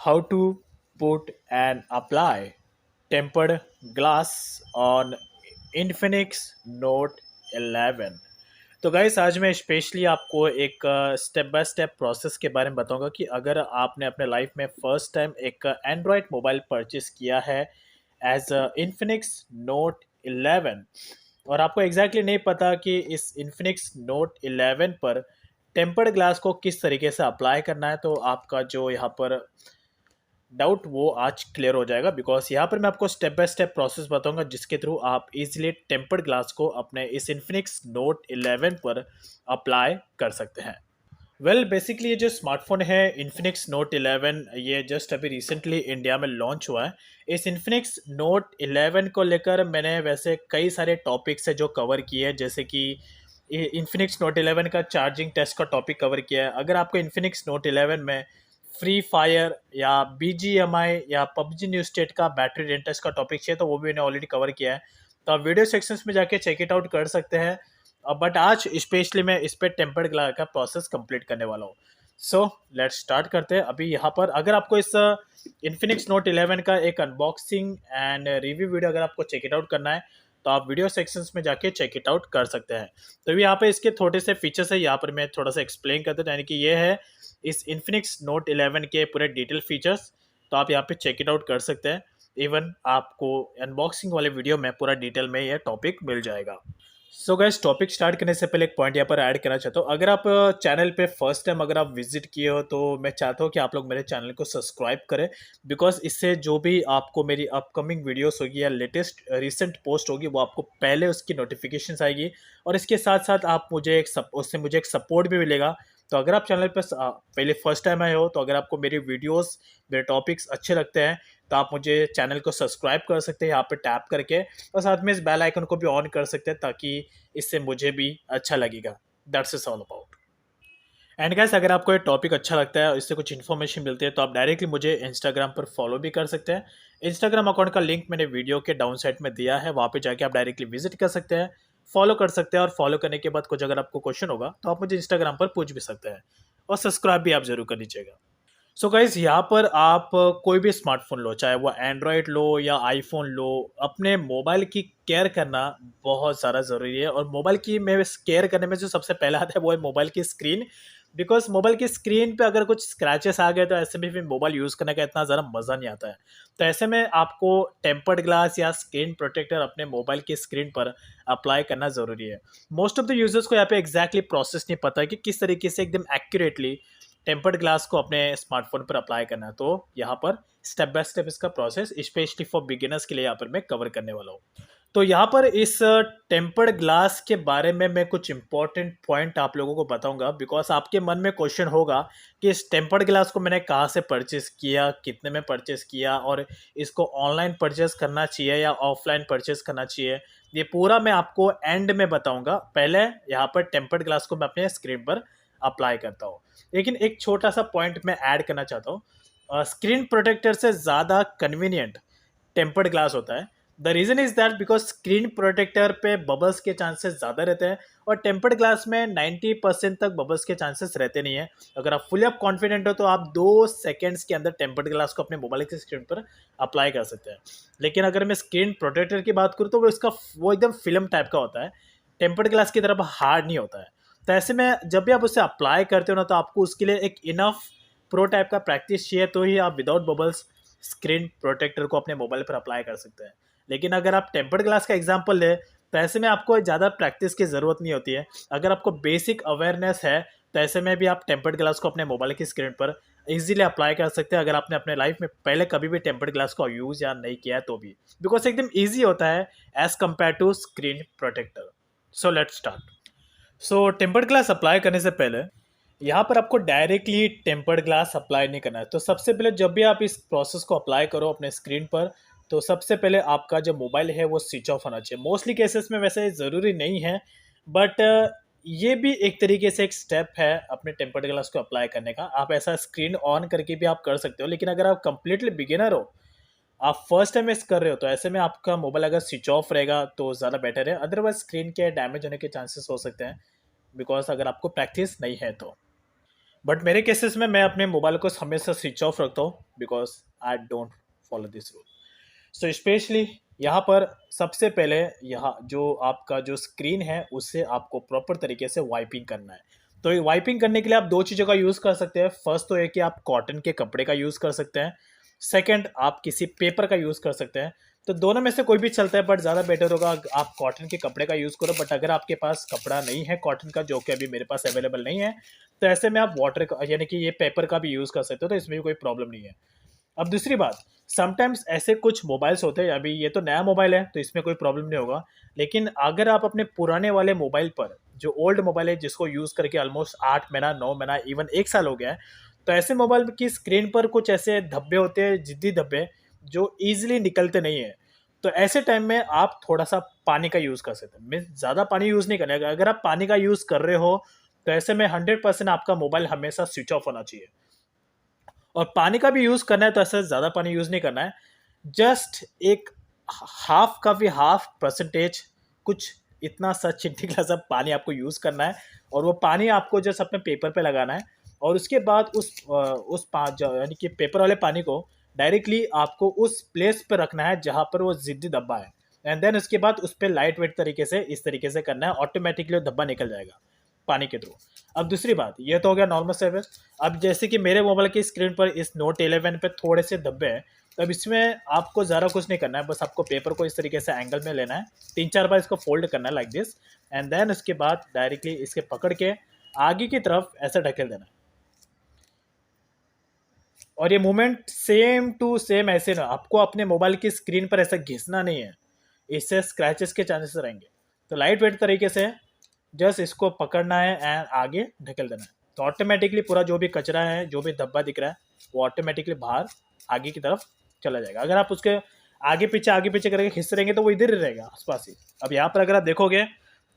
how to put and apply tempered glass on Infinix Note 11। तो guys आज मैं specially आपको एक स्टेप बाय स्टेप प्रोसेस के बारे में बताऊंगा कि अगर आपने अपने लाइफ में फर्स्ट टाइम एक एंड्रॉयड मोबाइल परचेस किया है एज इन्फिनिक्स नोट 11 और आपको एग्जैक्टली नहीं पता कि इस इन्फिनिक्स नोट 11 पर टेम्पर्ड ग्लास को किस तरीके से अप्लाई करना है, तो आपका जो यहाँ पर डाउट वो आज क्लियर हो जाएगा। बिकॉज यहाँ पर मैं आपको स्टेप बाय स्टेप प्रोसेस बताऊंगा जिसके थ्रू आप इजीली टेम्पर्ड ग्लास को अपने इस इन्फिनिक्स नोट 11 पर अप्लाई कर सकते हैं। वेल बेसिकली ये जो स्मार्टफोन है इन्फिनिक्स नोट 11 ये जस्ट अभी रिसेंटली इंडिया में लॉन्च हुआ है। इस इन्फिनिक्स नोट 11 को लेकर मैंने वैसे कई सारे टॉपिक्स है जो कवर किए हैं, जैसे कि इन्फिनिक्स नोट 11 का चार्जिंग टेस्ट का टॉपिक कवर किया है। अगर आपको इन्फिनिक्स नोट 11 में फ्री फायर या BGMI या पबजी न्यू स्टेट का बैटरी रेंट टेस्ट का टॉपिक चाहिए तो वो भी मैंने ऑलरेडी कवर किया है, तो आप वीडियो सेक्शंस में जाके चेक इट आउट कर सकते हैं। बट आज स्पेशली मैं इस पे टेम्पर्ड ग्लास का प्रोसेस कंप्लीट करने वाला हूँ। सो लेट्स स्टार्ट करते हैं। अभी यहाँ पर अगर आपको इस इन्फिनिक्स नोट 11 का एक अनबॉक्सिंग एंड रिव्यू वीडियो अगर आपको चेक इट आउट करना है तो आप वीडियो सेक्शंस में जाके चेक इट आउट कर सकते हैं। तो अभी यहाँ पे इसके थोड़े से फीचर्स है, यहाँ पर मैं थोड़ा सा एक्सप्लेन करता हूँ, यानी कि ये है इस इन्फिनिक्स नोट 11 के पूरे डिटेल फीचर्स। तो आप यहाँ पे चेक इट आउट कर सकते हैं। इवन आपको अनबॉक्सिंग वाले वीडियो में पूरा डिटेल में ये टॉपिक मिल जाएगा। सो गाइस टॉपिक स्टार्ट करने से पहले एक पॉइंट यहाँ पर ऐड करना चाहता हूँ। अगर आप चैनल पे फर्स्ट टाइम अगर आप विजिट किए हो तो मैं चाहता हूँ कि आप लोग मेरे चैनल को सब्सक्राइब करें, बिकॉज इससे जो भी आपको मेरी अपकमिंग वीडियोस होगी या लेटेस्ट रिसेंट पोस्ट होगी वो आपको पहले उसकी नोटिफिकेशंस आएगी। और इसके साथ साथ आप मुझे उससे मुझे एक सपोर्ट भी मिलेगा। तो अगर आप चैनल पर पहले फर्स्ट टाइम आए हो तो अगर आपको मेरी वीडियोस मेरे टॉपिक्स अच्छे लगते हैं तो आप मुझे चैनल को सब्सक्राइब कर सकते हैं यहाँ पे टैप करके, और साथ में इस बेल आइकन को भी ऑन कर सकते हैं ताकि इससे मुझे भी अच्छा लगेगा। That's is all about. And guys अगर आपको ये टॉपिक अच्छा लगता है और इससे कुछ इन्फॉर्मेशन मिलती है तो आप डायरेक्टली मुझे इंस्टाग्राम पर फॉलो भी कर सकते हैं। इंस्टाग्राम अकाउंट का लिंक मैंने वीडियो के डाउन साइड में दिया है, वहाँ पे जाके आप डायरेक्टली विजिट कर सकते हैं, फॉलो कर सकते हैं। और फॉलो करने के बाद कुछ अगर आपको क्वेश्चन होगा तो आप मुझे इंस्टाग्राम पर पूछ भी सकते हैं, और सब्सक्राइब भी आप जरूर कर लीजिएगा। सो गाइज यहाँ पर आप कोई भी स्मार्टफोन लो, चाहे वो एंड्रॉयड लो या आईफोन लो, अपने मोबाइल की केयर करना बहुत ज़्यादा ज़रूरी है। और मोबाइल की में केयर करने में जो सबसे पहला आता है वो है मोबाइल की स्क्रीन। बिकॉज मोबाइल की स्क्रीन पे अगर कुछ स्क्रैचेस आ गए तो ऐसे में फिर मोबाइल यूज़ करने का इतना ज़्यादा मज़ा नहीं आता है। तो ऐसे में आपको टेम्पर्ड ग्लास या स्क्रीन प्रोटेक्टर अपने मोबाइल की स्क्रीन पर अप्लाई करना ज़रूरी है। मोस्ट ऑफ द यूजर्स को यहाँ पे एग्जैक्टली प्रोसेस नहीं पता है कि किस तरीके से एकदम एक्यूरेटली टेम्पर्ड ग्लास को अपने स्मार्टफोन पर अप्लाई करना है। तो यहाँ पर स्टेप बाय स्टेप इसका प्रोसेस स्पेशली फॉर बिगिनर्स के लिए यहाँ पर मैं कवर करने वाला हूँ। तो यहाँ पर इस टेम्पर्ड ग्लास के बारे में मैं कुछ इंपॉर्टेंट पॉइंट आप लोगों को बताऊंगा, बिकॉज आपके मन में क्वेश्चन होगा कि इस टेम्पर्ड ग्लास को मैंने कहाँ से परचेस किया, कितने में परचेस किया, और इसको ऑनलाइन परचेस करना चाहिए या ऑफलाइन परचेस करना चाहिए। ये पूरा मैं आपको एंड में बताऊंगा। पहले यहाँ पर टेम्पर्ड ग्लास को मैं अपने स्क्रीन पर अप्लाई करता हूँ। लेकिन एक छोटा सा पॉइंट मैं ऐड करना चाहता हूँ, स्क्रीन प्रोटेक्टर से ज़्यादा कन्वीनियंट टेम्पर्ड ग्लास होता है। The reason is that because screen protector पे बबल्स के चांसेस ज़्यादा रहते हैं और टेम्पर्ड ग्लास में 90% तक बबल्स के चांसेस रहते नहीं है। अगर आप फुली अप कॉन्फिडेंट हो तो आप 2 सेकेंड्स के अंदर टेम्पर्ड ग्लास को अपने मोबाइल की स्क्रीन पर अप्लाई कर सकते हैं। लेकिन अगर मैं स्क्रीन प्रोटेक्टर की बात करूँ तो वो एकदम फिल्म टाइप का होता है, टेम्पर्ड ग्लास की तरफ हार्ड नहीं होता है। तो ऐसे में जब भी आप उसे अप्लाई करते हो ना तो आपको उसके लिए एक इनफ प्रो टाइप का प्रैक्टिस चाहिए, तो ही आप विदाउट बबल्स स्क्रीन प्रोटेक्टर को अपने मोबाइल पर अप्लाई कर सकते हैं। लेकिन अगर आप टेम्पर्ड ग्लास का एग्जांपल ले तो ऐसे में आपको ज़्यादा प्रैक्टिस की ज़रूरत नहीं होती है। अगर आपको बेसिक अवेयरनेस है तो ऐसे में भी आप टेम्पर्ड ग्लास को अपने मोबाइल की स्क्रीन पर इजीली अप्लाई कर सकते हैं, अगर आपने अपने लाइफ में पहले कभी भी टेम्पर्ड ग्लास का यूज़ या नहीं किया है तो भी, बिकॉज एकदम ईजी होता है as compare to screen protector. So let's start. So tempered glass apply करने से पहले यहाँ पर आपको डायरेक्टली टेम्पर्ड ग्लास अप्लाई नहीं करना है। तो सबसे पहले जब भी आप इस प्रोसेस को अप्लाई करो अपने स्क्रीन पर तो सबसे पहले आपका जो मोबाइल है वो स्विच ऑफ होना चाहिए। मोस्टली केसेस में वैसे ज़रूरी नहीं है, बट ये भी एक तरीके से एक स्टेप है अपने टेम्पर्ड ग्लास को अप्लाई करने का। आप ऐसा स्क्रीन ऑन करके भी आप कर सकते हो, लेकिन अगर आप कंप्लीटली बिगिनर हो, आप फर्स्ट टाइम इस कर रहे हो, तो ऐसे में आपका मोबाइल अगर स्विच ऑफ रहेगा तो ज़्यादा बेटर है। अदरवाइज स्क्रीन के डैमेज होने के चांसेस हो सकते हैं, बिकॉज अगर आपको प्रैक्टिस नहीं है तो। बट मेरे केसेस में मैं अपने मोबाइल को हमेशा स्विच ऑफ रखता हूँ, because I don't follow this rule. So specially यहाँ पर सबसे पहले यहाँ जो आपका जो स्क्रीन है उससे आपको प्रॉपर तरीके से वाइपिंग करना है। तो ये वाइपिंग करने के लिए आप दो चीज़ों का यूज़ कर सकते हैं। फर्स्ट तो है कि आप कॉटन के कपड़े का यूज़ कर सकते हैं, सेकंड आप किसी पेपर का यूज़ कर सकते हैं। तो दोनों में से कोई भी चलता है, बट ज़्यादा बेटर होगा आप कॉटन के कपड़े का यूज़ करो। बट अगर आपके पास कपड़ा नहीं है कॉटन का, जो कि अभी मेरे पास अवेलेबल नहीं है, तो ऐसे में आप वाटर का यानी कि ये पेपर का भी यूज़ कर सकते हो, तो इसमें भी कोई प्रॉब्लम नहीं है। अब दूसरी बात, समटाइम्स ऐसे कुछ मोबाइल्स होते हैं, अभी ये तो नया मोबाइल है तो इसमें कोई प्रॉब्लम नहीं होगा, लेकिन अगर आप अपने पुराने वाले मोबाइल पर, जो ओल्ड मोबाइल है जिसको यूज़ करके ऑलमोस्ट 8 महीना 9 महीना इवन 1 साल हो गया है, तो ऐसे मोबाइल की स्क्रीन पर कुछ ऐसे धब्बे होते हैं, जिद्दी धब्बे, जो ईजिली निकलते नहीं है। तो ऐसे टाइम में आप थोड़ा सा पानी का यूज़ कर सकते हैं। मीन्स ज़्यादा पानी यूज़ नहीं करना है। अगर आप पानी का यूज़ कर रहे हो तो ऐसे में 100% आपका मोबाइल हमेशा स्विच ऑफ होना चाहिए। और पानी का भी यूज़ करना है तो ऐसा ज़्यादा पानी यूज़ नहीं करना है। जस्ट एक हाफ का भी हाफ परसेंटेज, कुछ इतना सा चिंटी ग्लास अब पानी आपको यूज़ करना है, और वो पानी आपको जस्ट अपने पेपर पे लगाना है। और उसके बाद यानी कि पेपर वाले पानी को डायरेक्टली आपको उस प्लेस पे रखना है जहाँ पर वो ज़िद्दी धब्बा है। एंड देन उसके बाद उस पर लाइट वेट तरीके से इस तरीके से करना है, ऑटोमेटिकली वो धब्बा निकल जाएगा पानी के थ्रू। अब दूसरी बात, ये तो हो गया नॉर्मल सर्विस। अब जैसे कि मेरे मोबाइल की स्क्रीन पर इस नोट 11 पे थोड़े से धब्बे हैं, तो अब इसमें आपको ज़्यादा कुछ नहीं करना है, बस आपको पेपर को इस तरीके से एंगल में लेना है, 3-4 बार इसको फोल्ड करना है लाइक दिस, एंड देन उसके बाद डायरेक्टली इसके पकड़ के आगे की तरफ ऐसे ढकेल देना है। और ये मूवमेंट सेम टू सेम ऐसे ना, आपको अपने मोबाइल की स्क्रीन पर ऐसा घिसना नहीं है, इससे स्क्रैचेस के चांसेस रहेंगे। तो लाइट वेट तरीके से जस्ट इसको पकड़ना है एंड आगे ढकेल देना है, तो ऑटोमेटिकली पूरा जो भी कचरा है, जो भी धब्बा दिख रहा है, वो ऑटोमेटिकली बाहर आगे की तरफ चला जाएगा। अगर आप उसके आगे पीछे करके खींच रहेंगे तो वो इधर ही रहेगा आसपास ही। अब यहाँ पर अगर आप देखोगे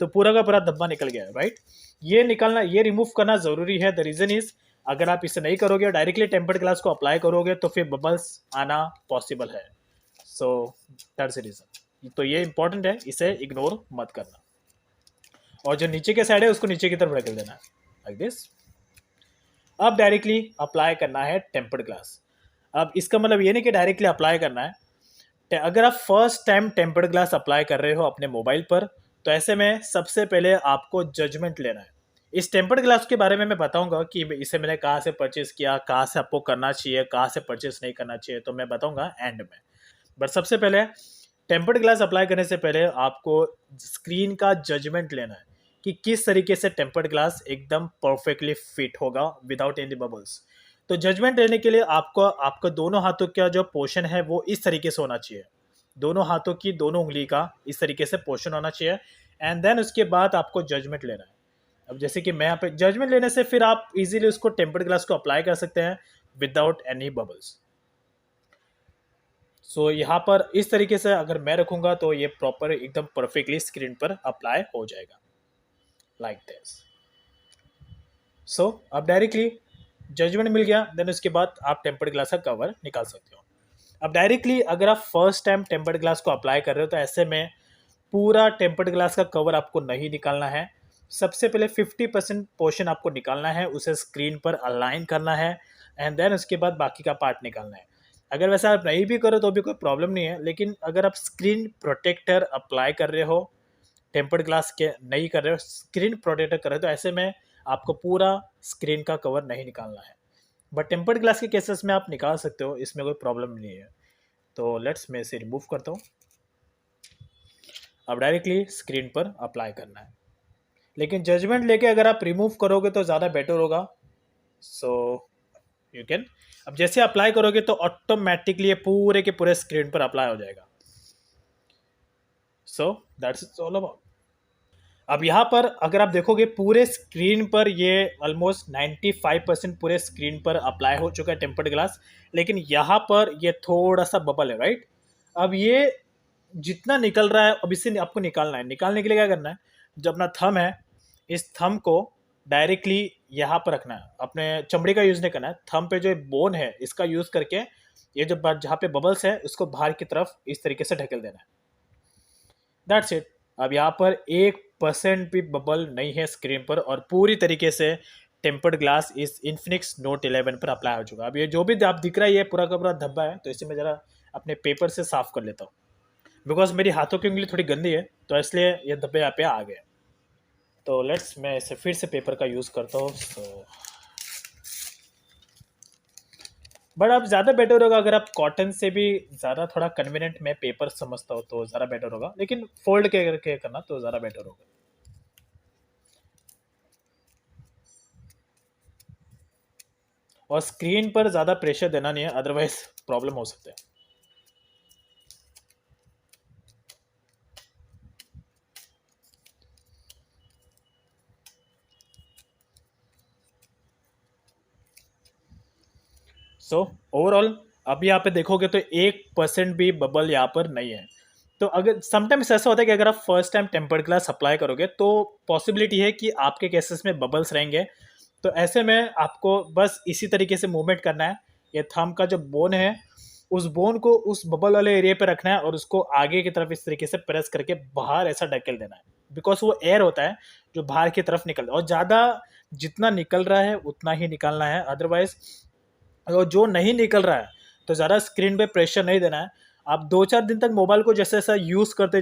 तो पूरा का पूरा धब्बा निकल गया है, राइट। ये निकालना, ये रिमूव करना ज़रूरी है। द रीज़न इज़, अगर आप इसे नहीं करोगे, डायरेक्टली टेम्पर्ड ग्लास को अप्लाई करोगे, तो फिर बबल्स आना पॉसिबल है। So that's the reason. तो ये इंपॉर्टेंट है, इसे इग्नोर मत करना। और जो नीचे के साइड है उसको नीचे की तरफ ढकेल देना है लाइक दिस। अब डायरेक्टली अप्लाई करना है टेम्पर्ड ग्लास। अब इसका मतलब ये नहीं कि डायरेक्टली अप्लाई करना है। अगर आप first time tempered glass apply कर रहे हो अपने मोबाइल पर, तो ऐसे में सबसे पहले आपको जजमेंट लेना है। इस टेम्पर्ड ग्लास के बारे में मैं बताऊंगा कि इसे मैंने कहाँ से परचेस किया, कहाँ से आपको करना चाहिए, कहाँ से परचेस नहीं करना चाहिए, तो मैं बताऊंगा एंड में। बट सबसे पहले टेम्पर्ड ग्लास अप्लाई करने से पहले आपको स्क्रीन का जजमेंट लेना है कि किस तरीके से टेम्पर्ड ग्लास एकदम परफेक्टली फिट होगा विदाउट एनी बबल्स। तो जजमेंट लेने के लिए आपको आपका दोनों हाथों का जो पोर्शन है वो इस तरीके से होना चाहिए, दोनों हाथों की दोनों उंगली का इस तरीके से पोर्शन होना चाहिए। एंड देन उसके बाद आपको जजमेंट लेना है। अब जैसे कि मैं यहाँ पे जजमेंट लेने से फिर आप इजीली उसको टेम्पर्ड ग्लास को अप्लाई कर सकते हैं विदाउट एनी बबल्स। सो यहाँ पर इस तरीके से अगर मैं रखूँगा तो ये प्रॉपर एकदम परफेक्टली स्क्रीन पर अप्लाई हो जाएगा लाइक दिस। सो अब डायरेक्टली जजमेंट मिल गया, देन उसके बाद आप टेम्पर्ड ग्लास का कवर निकाल सकते हो। अब डायरेक्टली अगर आप फर्स्ट टाइम टेम्पर्ड ग्लास को अप्लाई कर रहे हो तो ऐसे में पूरा टेम्पर्ड ग्लास का कवर आपको नहीं निकालना है। सबसे पहले 50% पोर्शन आपको निकालना है, उसे स्क्रीन पर अलाइन करना है, एंड देन उसके बाद बाकी का पार्ट निकालना है। अगर वैसा आप नहीं भी करो तो भी कोई प्रॉब्लम नहीं है, लेकिन अगर आप स्क्रीन प्रोटेक्टर अप्लाई कर रहे हो, टेम्पर्ड ग्लास के नहीं कर रहे हो, स्क्रीन प्रोटेक्टर कर रहे हो, तो ऐसे में आपको पूरा स्क्रीन का कवर नहीं निकालना है। बट टेम्पर्ड ग्लास के केसेस में आप निकाल सकते हो, इसमें कोई प्रॉब्लम नहीं है। तो लेट्स मैं इसे रिमूव करता हूँ। अब डायरेक्टली स्क्रीन पर अप्लाई करना है, लेकिन जजमेंट लेके अगर आप रिमूव करोगे तो ज़्यादा बेटर होगा। सो यू कैन, अब जैसे अप्लाई करोगे तो ऑटोमेटिकली ये पूरे के पूरे स्क्रीन पर अप्लाई हो जाएगा। So that's all about. अब यहाँ पर अगर आप देखोगे पूरे स्क्रीन पर ये ऑलमोस्ट 95% पूरे स्क्रीन पर अप्लाई हो चुका है टेम्पर्ड ग्लास, लेकिन यहाँ पर ये थोड़ा सा बबल है, राइट। अब ये जितना निकल रहा है, अब इसे आपको निकालना है। निकालने के लिए क्या करना है, जो अपना थंब है, इस थंब को डायरेक्टली यहाँ पर रखना है, अपने चमड़ी का यूज़ नहीं करना है। थंब पे जो बोन है इसका यूज़ करके ये जो जहाँ पे बबल्स है उसको बाहर की तरफ इस तरीके से ढकेल देना है। That's it. अब यहाँ पर 1% भी बबल नहीं है स्क्रीन पर, और पूरी तरीके से टेम्पर्ड ग्लास इस इन्फिनिक्स नोट 11 पर अप्लाई हो चुका है। अब ये जो भी आप दिख रहा है ये पूरा का पूरा धब्बा है, तो इसे मैं ज़रा अपने पेपर से साफ कर लेता हूँ, बिकॉज मेरी हाथों की उंगली थोड़ी गंदी है, तो इसलिए ये धब्बे यहाँ पे आ गए। तो लेट्स, मैं इसे फिर से पेपर का यूज़ करता हूँ। बट अब ज़्यादा बेटर होगा अगर आप कॉटन से भी ज़्यादा थोड़ा कन्वीनियंट मैं पेपर समझता हूँ तो ज़्यादा बेटर होगा, लेकिन फोल्ड के करके करना तो ज़्यादा बेटर होगा। और स्क्रीन पर ज़्यादा प्रेशर देना नहीं है, अदरवाइज प्रॉब्लम हो सकता है। सो ओवरऑल अभी यहाँ पे देखोगे तो 1% भी बबल यहाँ पर नहीं है। तो अगर समटाइम्स ऐसा होता है कि अगर आप first time tempered glass apply करोगे तो पॉसिबिलिटी है कि आपके केसेस में बबल्स रहेंगे। तो ऐसे में आपको बस इसी तरीके से मूवमेंट करना है। ये थंब का जो बोन है उस बोन को उस बबल वाले एरिया पे रखना है और उसको आगे की तरफ इस तरीके से प्रेस करके बाहर ऐसा ढकेल देना है, बिकॉज वो एयर होता है जो बाहर की तरफ निकल, और ज़्यादा जितना निकल रहा है उतना ही निकालना है। अदरवाइज और जो नहीं निकल रहा है तो ज़्यादा स्क्रीन पे प्रेशर नहीं देना है। आप 2-4 दिन तक मोबाइल को जैसे जैसा यूज़ करते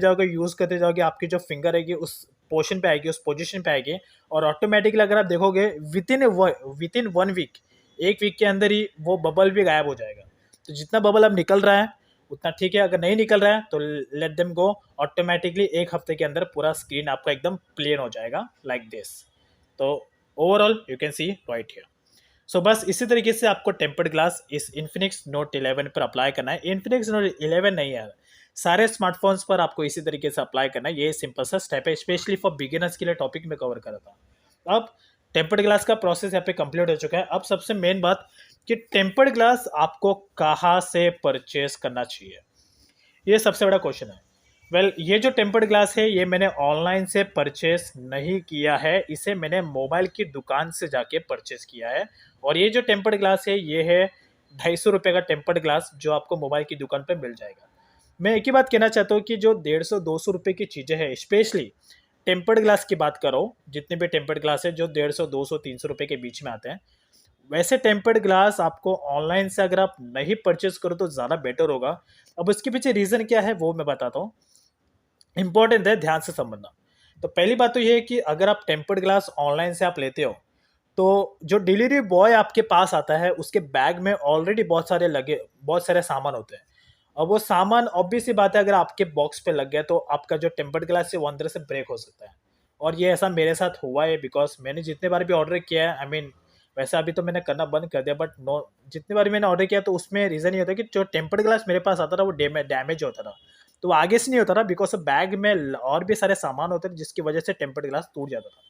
जाओगे आपकी जो फिंगर रहेगी उस पोर्शन पे आएगी, उस पोजीशन पे आएगी, और ऑटोमेटिकली अगर आप देखोगे विद इन 1 वीक, 1 वीक के अंदर ही वो बबल भी गायब हो जाएगा। तो जितना बबल अब निकल रहा है उतना ठीक है, अगर नहीं निकल रहा है तो लेट देम गो। ऑटोमेटिकली 1 हफ्ते के अंदर पूरा स्क्रीन आपका एकदम प्लेन हो जाएगा लाइक दिस। तो overall you can see right here. So बस इसी तरीके से आपको टेम्पर्ड ग्लास इस इन्फिनिक्स नोट 11 पर अप्लाई करना है। इन्फिनिक्स नोट 11 नहीं है, सारे स्मार्टफोन्स पर आपको इसी तरीके से अप्लाई करना है। ये सिंपल सा स्टेप है, स्पेशली फॉर बिगिनर्स के लिए टॉपिक में कवर कर रहा था। अब टेम्पर्ड ग्लास का प्रोसेस यहाँ पे कंप्लीट हो चुका है। अब सबसे मेन बात कि टेम्पर्ड ग्लास आपको कहाँ से परचेज करना चाहिए, ये सबसे बड़ा क्वेश्चन है। ये जो टेम्पर्ड ग्लास है ये मैंने ऑनलाइन से परचेस नहीं किया है, इसे मैंने मोबाइल की दुकान से जाके परचेस किया है। और ये जो टेम्पर्ड ग्लास है ये है 250 रुपये का टेम्पर्ड ग्लास जो आपको मोबाइल की दुकान पे मिल जाएगा। मैं एक ही बात कहना चाहता हूँ कि जो 150-200 रुपये की चीज़ें हैं, स्पेशली टेम्पर्ड ग्लास की बात करो, जितने भी टेम्पर्ड ग्लास है जो 150, 200, 300 रुपये के बीच में आते हैं, वैसे टेम्पर्ड ग्लास आपको ऑनलाइन से अगर आप नहीं परचेज करो तो ज़्यादा बेटर होगा। अब उसके पीछे रीज़न क्या है वो मैं बताता हूँ, इंपॉर्टेंट है, ध्यान से समझना। तो पहली बात तो ये है कि अगर आप टेम्पर्ड ग्लास ऑनलाइन से आप लेते हो तो जो डिलीवरी बॉय आपके पास आता है उसके बैग में ऑलरेडी बहुत सारे सामान होते हैं। और वो सामान ऑब्वियस सी बात है अगर आपके बॉक्स पे लग गया तो आपका जो टेम्पर्ड ग्लास है वो अंदर से ब्रेक हो सकता है। और ये ऐसा मेरे साथ हुआ है, बिकॉज मैंने जितने बार भी ऑर्डर किया है, आई मीन वैसे अभी तो मैंने करना बंद कर दिया, बट नो, जितनी बार मैंने ऑर्डर किया तो उसमें रीज़न ये होता है कि जो टेम्पर्ड ग्लास मेरे पास आता था वो डैमेज होता था। तो वो आगे से नहीं होता था, बिकॉज बैग में और भी सारे सामान होते थे जिसकी वजह से टेम्पर्ड ग्लास टूट जाता था।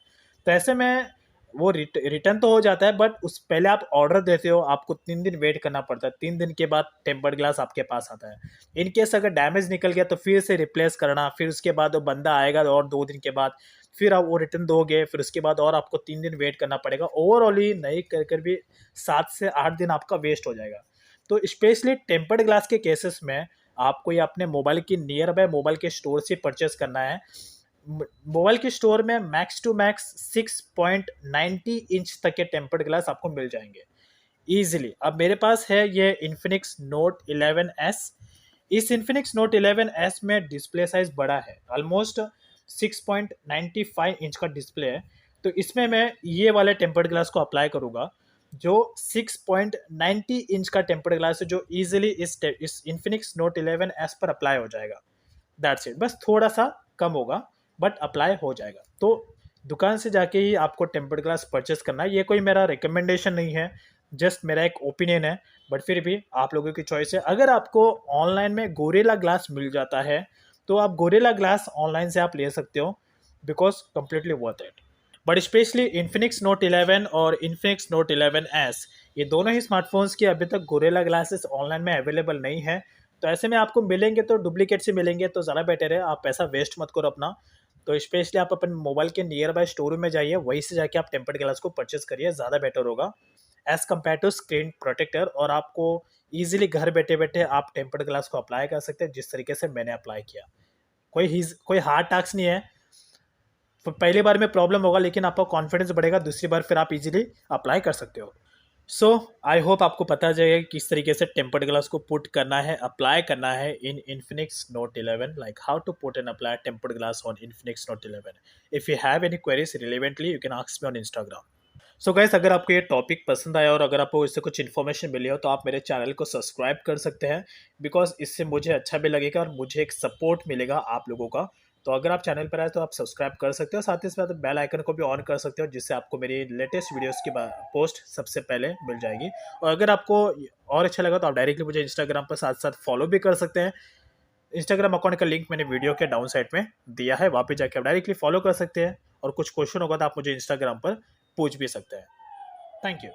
तो ऐसे में वो रिटर्न तो हो जाता है, बट उस पहले आप ऑर्डर देते हो, आपको 3 दिन वेट करना पड़ता है, 3 दिन के बाद टेम्पर्ड ग्लास आपके पास आता है। इन केस अगर डैमेज निकल गया तो फिर से रिप्लेस करना, फिर उसके बाद वो बंदा आएगा और 2 दिन के बाद फिर आप वो रिटर्न दोगे, फिर उसके बाद और आपको 3 दिन वेट करना पड़ेगा। ओवरऑल ही नहीं कर कर भी 7 से 8 दिन आपका वेस्ट हो जाएगा। तो स्पेशली टेम्पर्ड ग्लास के केसेस में आपको ये अपने मोबाइल की नियर बाय मोबाइल के स्टोर से परचेस करना है। मोबाइल के स्टोर में मैक्स टू मैक्स 6.90 इंच तक के टेम्पर्ड ग्लास आपको मिल जाएंगे ईजिली। अब मेरे पास है ये इन्फिनिक्स नोट 11S। इस इन्फिनिक्स नोट 11S में डिस्प्ले साइज बड़ा है, ऑलमोस्ट 6.95 इंच का डिस्प्ले है। तो इसमें मैं ये वाले टेम्पर्ड ग्लास को अप्लाई करूँगा जो 6.90 इंच का टेम्पर्ड ग्लास है, जो ईजिली इस इन्फिनिक्स नोट 11S पर अप्लाई हो जाएगा। दैट्स इट, बस थोड़ा सा कम होगा बट अप्लाई हो जाएगा। तो दुकान से जाके ही आपको टेम्पर्ड ग्लास परचेस करना है। ये कोई मेरा रिकमेंडेशन नहीं है, जस्ट मेरा एक ओपिनियन है, बट फिर भी आप लोगों की चॉइस है। अगर आपको ऑनलाइन में गोरिल्ला ग्लास मिल जाता है तो आप गोरिल्ला ग्लास ऑनलाइन से आप ले सकते हो, because completely worth it. But specially Infinix Note 11 और इन्फिनिक्स नोट 11S, ये दोनों ही स्मार्टफोन्स की अभी तक गोरिल्ला ग्लासेस ऑनलाइन में अवेलेबल नहीं है। तो ऐसे में आपको मिलेंगे तो डुप्लीकेट से मिलेंगे तो ज़्यादा बेटर है, आप पैसा वेस्ट मत करो अपना। तो स्पेशली आप अपने मोबाइल के नियर बाय स्टोर में जाइए, वहीं से जाके आप टेम्पर्ड ग्लास को परचेस करिए, ज़्यादा बेटर होगा as compare to screen protector. और आपको ईजिली घर बैठे बैठे आप टेम्पर्ड ग्लास को अप्लाई कर सकते हैं जिस तरीके से मैंने अप्लाई किया। कोई हार्ड टास्क नहीं है, पहली बार में प्रॉब्लम होगा, लेकिन आपका कॉन्फिडेंस बढ़ेगा, दूसरी बार फिर आप इजीली अप्लाई कर सकते हो। सो आई होप आपको पता चलेगा किस तरीके से टेम्पर्ड ग्लास को पुट करना है, अप्लाई करना है in Infinix Note 11, like how to put and apply tempered glass on Infinix Note 11। If you have any queries relevantly you can ask me on Instagram. So guys, अगर आपको ये topic पसंद आया और अगर आपको इससे कुछ इन्फॉर्मेशन मिली हो तो आप मेरे चैनल को सब्सक्राइब कर सकते हैं, बिकॉज इससे मुझे अच्छा भी लगेगा और मुझे एक सपोर्ट मिलेगा आप लोगों का। तो अगर आप चैनल पर आए तो आप सब्सक्राइब कर सकते हो, साथ ही साथ बेल आइकन को भी ऑन कर सकते हो, जिससे आपको मेरी लेटेस्ट वीडियोस की पोस्ट सबसे पहले मिल जाएगी। और अगर आपको और अच्छा लगा तो आप डायरेक्टली मुझे इंस्टाग्राम पर साथ साथ फॉलो भी कर सकते हैं। इंस्टाग्राम अकाउंट का लिंक मैंने वीडियो के डाउन साइड में दिया है, वहाँ पे जाके आप डायरेक्टली फॉलो कर सकते हैं। और कुछ क्वेश्चन होगा तो आप मुझे इंस्टाग्राम पर पूछ भी सकते हैं। Thank you.